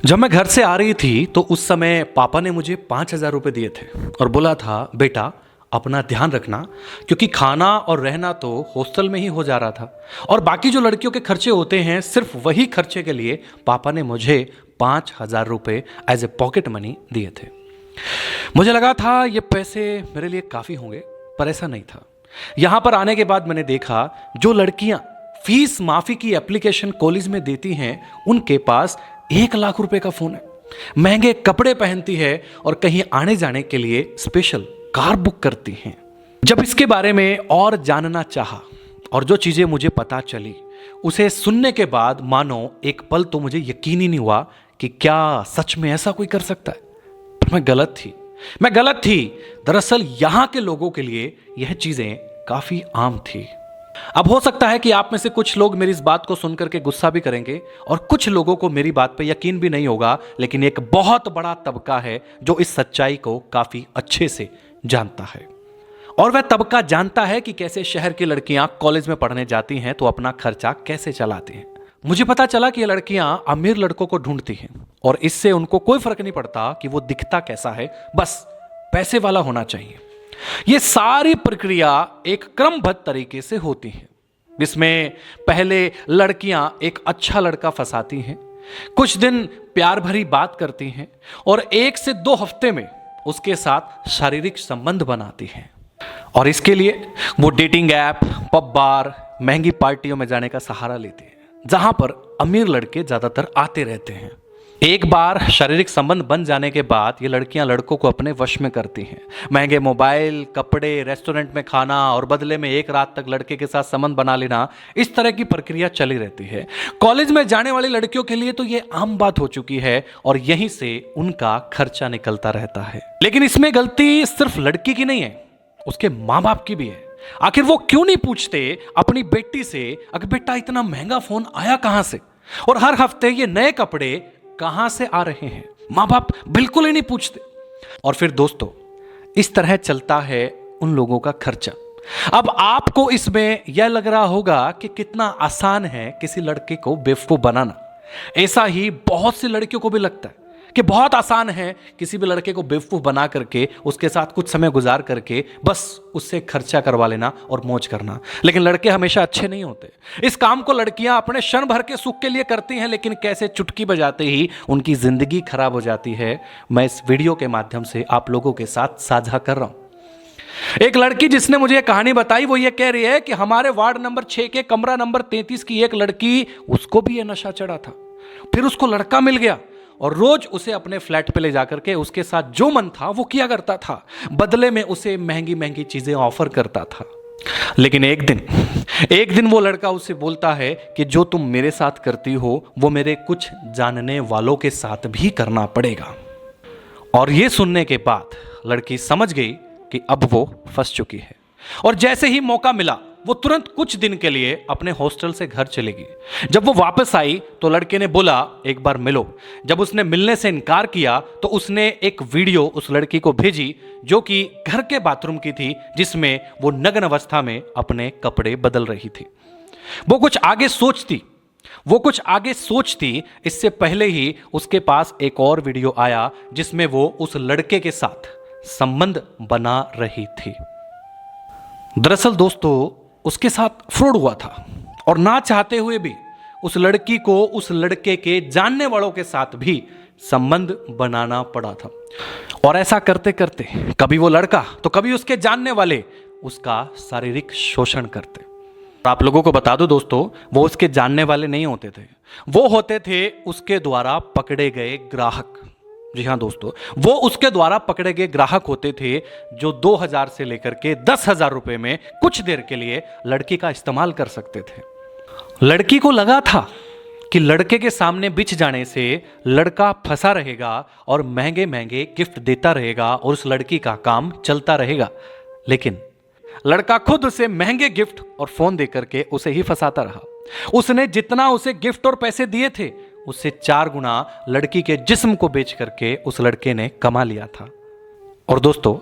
जब मैं घर से आ रही थी तो उस समय पापा ने मुझे 5,000 रुपये दिए थे और बोला था बेटा अपना ध्यान रखना, क्योंकि खाना और रहना तो हॉस्टल में ही हो जा रहा था और बाकी जो लड़कियों के खर्चे होते हैं सिर्फ वही खर्चे के लिए पापा ने मुझे 5,000 रुपये एज ए पॉकेट मनी दिए थे। मुझे लगा था ये पैसे मेरे लिए काफ़ी होंगे, पर ऐसा नहीं था। यहाँ पर आने के बाद मैंने देखा जो लड़कियाँ फीस माफ़ी की एप्लीकेशन कॉलेज में देती हैं उनके पास 1 लाख रुपए का फ़ोन है, महंगे कपड़े पहनती है और कहीं आने जाने के लिए स्पेशल कार बुक करती हैं। जब इसके बारे में और जानना चाहा और जो चीज़ें मुझे पता चली उसे सुनने के बाद मानो एक पल तो मुझे यकीन ही नहीं हुआ कि क्या सच में ऐसा कोई कर सकता है। पर मैं गलत थी। दरअसल यहाँ के लोगों के लिए यह चीज़ें काफ़ी आम थी। अब हो सकता है कि आप में से कुछ लोग मेरी इस बात को सुनकर के गुस्सा भी करेंगे और कुछ लोगों को मेरी बात पे यकीन भी नहीं होगा, लेकिन एक बहुत बड़ा तबका है जो इस सच्चाई को काफ़ी अच्छे से जानता है। और वह तबका जानता है कि कैसे शहर की लड़कियां कॉलेज में पढ़ने जाती हैं तो अपना खर्चा कैसे चलाती हैं। मुझे पता चला कि ये लड़कियां अमीर लड़कों को ढूंढती हैं और इससे उनको कोई फर्क नहीं पड़ता कि वो दिखता कैसा है, बस पैसे वाला होना चाहिए। ये सारी प्रक्रिया एक क्रमबद्ध तरीके से होती है, जिसमें पहले लड़कियां एक अच्छा लड़का फंसाती हैं, कुछ दिन प्यार भरी बात करती हैं और 1 से 2 हफ्ते में उसके साथ शारीरिक संबंध बनाती हैं। और इसके लिए वो डेटिंग ऐप, पब बार, महंगी पार्टियों में जाने का सहारा लेती हैं, जहां पर अमीर लड़के ज्यादातर आते रहते हैं। एक बार शारीरिक संबंध बन जाने के बाद ये लड़कियां लड़कों को अपने वश में करती हैं। महंगे मोबाइल, कपड़े, रेस्टोरेंट में खाना और बदले में एक रात तक लड़के के साथ संबंध बना लेना, इस तरह की प्रक्रिया चली रहती है। कॉलेज में जाने वाली लड़कियों के लिए तो ये आम बात हो चुकी है और यहीं से उनका खर्चा निकलता रहता है। लेकिन इसमें गलती सिर्फ लड़की की नहीं है, उसके माँ बाप की भी है। आखिर वो क्यों नहीं पूछते अपनी बेटी से, अगर बेटा इतना महंगा फोन आया कहां से और हर हफ्ते ये नए कपड़े कहां से आ रहे हैं? मां बाप बिल्कुल ही नहीं पूछते। और फिर दोस्तों, इस तरह चलता है उन लोगों का खर्चा। अब आपको इसमें यह लग रहा होगा कि कितना आसान है किसी लड़के को बेवकूफ बनाना। ऐसा ही बहुत सी लड़कियों को भी लगता है कि बहुत आसान है किसी भी लड़के को बेवकूफ बना करके उसके साथ कुछ समय गुजार करके बस उससे खर्चा करवा लेना और मौज करना। लेकिन लड़के हमेशा अच्छे नहीं होते। इस काम को लड़कियां अपने क्षण भर के सुख के लिए करती हैं, लेकिन कैसे चुटकी बजाते ही उनकी जिंदगी खराब हो जाती है, मैं इस वीडियो के माध्यम से आप लोगों के साथ साझा कर रहा हूं। एक लड़की जिसने मुझे कहानी बताई वो ये कह रही है कि हमारे वार्ड नंबर 6 के कमरा नंबर 33 की एक लड़की, उसको भी ये नशा चढ़ा था। फिर उसको लड़का मिल गया और रोज उसे अपने फ्लैट पे ले जाकर के उसके साथ जो मन था वो किया करता था, बदले में उसे महंगी महंगी चीजें ऑफर करता था। लेकिन एक दिन वो लड़का उसे बोलता है कि जो तुम मेरे साथ करती हो वो मेरे कुछ जानने वालों के साथ भी करना पड़ेगा। और ये सुनने के बाद लड़की समझ गई कि अब वो फंस चुकी है और जैसे ही मौका मिला वो तुरंत कुछ दिन के लिए अपने हॉस्टल से घर चलेगी। जब वो वापस आई तो लड़के ने बोला एक बार मिलो। जब उसने मिलने से इनकार किया तो उसने एक वीडियो उस लड़की को भेजी जो कि घर के बाथरूम की थी, जिसमें वो नग्न अवस्था में अपने कपड़े बदल रही थी। वो कुछ आगे सोचती इससे पहले ही उसके पास एक और वीडियो आया जिसमें वो उस लड़के के साथ संबंध बना रही थी। दरअसल दोस्तों, उसके साथ फ्रॉड हुआ था और ना चाहते हुए भी उस लड़की को उस लड़के के जानने वालों के साथ भी संबंध बनाना पड़ा था। और ऐसा करते करते कभी वो लड़का तो कभी उसके जानने वाले उसका शारीरिक शोषण करते। आप लोगों को बता दो दोस्तों, वो उसके जानने वाले नहीं होते थे, वो होते थे उसके द्वारा पकड़े गए ग्राहक। जी हाँ दोस्तों, वो उसके द्वारा पकड़े गए ग्राहक होते थे जो 2,000 से लेकर के 10,000 रुपए में कुछ देर के लिए लड़की का इस्तेमाल कर सकते थे। लड़की को लगा था कि लड़के के सामने बिछ जाने से लड़का फंसा रहेगा और महंगे महंगे गिफ्ट देता रहेगा और उस लड़की का काम चलता रहेगा। लेकिन लड़का खुद उसे महंगे गिफ्ट और फोन देकर के उसे ही फंसाता रहा। उसने जितना उसे गिफ्ट और पैसे दिए थे उससे 4 गुना लड़की के जिस्म को बेच करके उस लड़के ने कमा लिया था। और दोस्तों,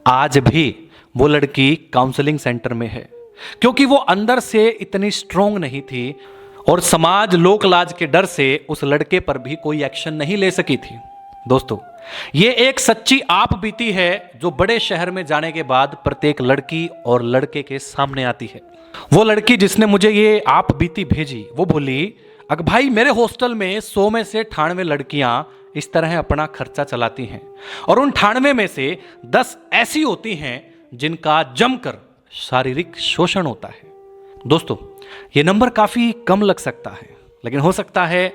आज भी वो लड़की काउंसलिंग सेंटर में है, क्योंकि वो अंदर से इतनी स्ट्रांग नहीं थी और समाज लोक लाज के डर से उस लड़के पर भी कोई एक्शन नहीं ले सकी थी। दोस्तों, ये एक सच्ची आप बीती है जो बड़े शहर में जाने के बाद प्रत्येक लड़की और लड़के के सामने आती है। वो लड़की जिसने मुझे ये आप बीती भेजी वो बोली, अगर भाई मेरे हॉस्टल में 100 में से 98 लड़कियां इस तरह अपना खर्चा चलाती हैं और उन 98 में से 10 ऐसी होती हैं जिनका जमकर शारीरिक शोषण होता है। दोस्तों, ये नंबर काफी कम लग सकता है, लेकिन हो सकता है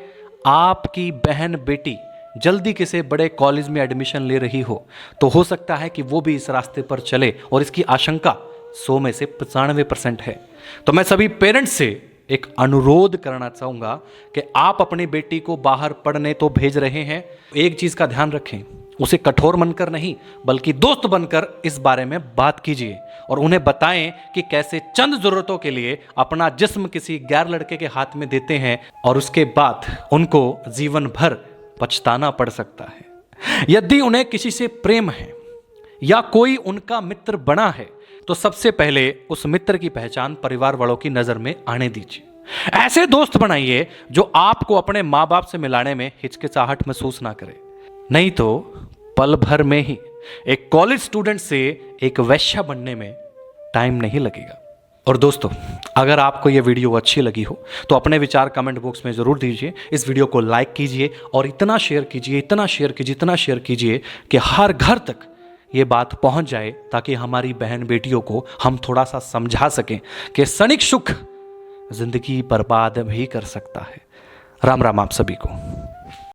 आपकी बहन बेटी जल्दी किसी बड़े कॉलेज में एडमिशन ले रही हो हो सकता है कि वो भी इस रास्ते पर चले और इसकी आशंका 100 में से 95% है। तो मैं सभी पेरेंट्स से एक अनुरोध करना चाहूंगा कि आप अपनी बेटी को बाहर पढ़ने तो भेज रहे हैं, एक चीज का ध्यान रखें, उसे कठोर बनकर नहीं बल्कि दोस्त बनकर इस बारे में बात कीजिए और उन्हें बताएं कि कैसे चंद जरूरतों के लिए अपना जिस्म किसी गैर लड़के के हाथ में देते हैं और उसके बाद उनको जीवन भर पछताना पड़ सकता है। यदि उन्हें किसी से प्रेम है या कोई उनका मित्र बना है तो सबसे पहले उस मित्र की पहचान परिवार वालों की नजर में आने दीजिए। ऐसे दोस्त बनाइए जो आपको अपने माँ बाप से मिलाने में हिचकिचाहट महसूस ना करे, नहीं तो पल भर में ही एक कॉलेज स्टूडेंट से एक वैश्या बनने में टाइम नहीं लगेगा। और दोस्तों, अगर आपको यह वीडियो अच्छी लगी हो तो अपने विचार कमेंट बॉक्स में जरूर दीजिए। इस वीडियो को लाइक कीजिए और इतना शेयर कीजिए, इतना शेयर कीजिए, इतना शेयर कीजिए कि हर घर तक ये बात पहुंच जाए, ताकि हमारी बहन बेटियों को हम थोड़ा सा समझा सकें कि क्षणिक सुख जिंदगी बर्बाद भी कर सकता है। राम राम आप सभी को।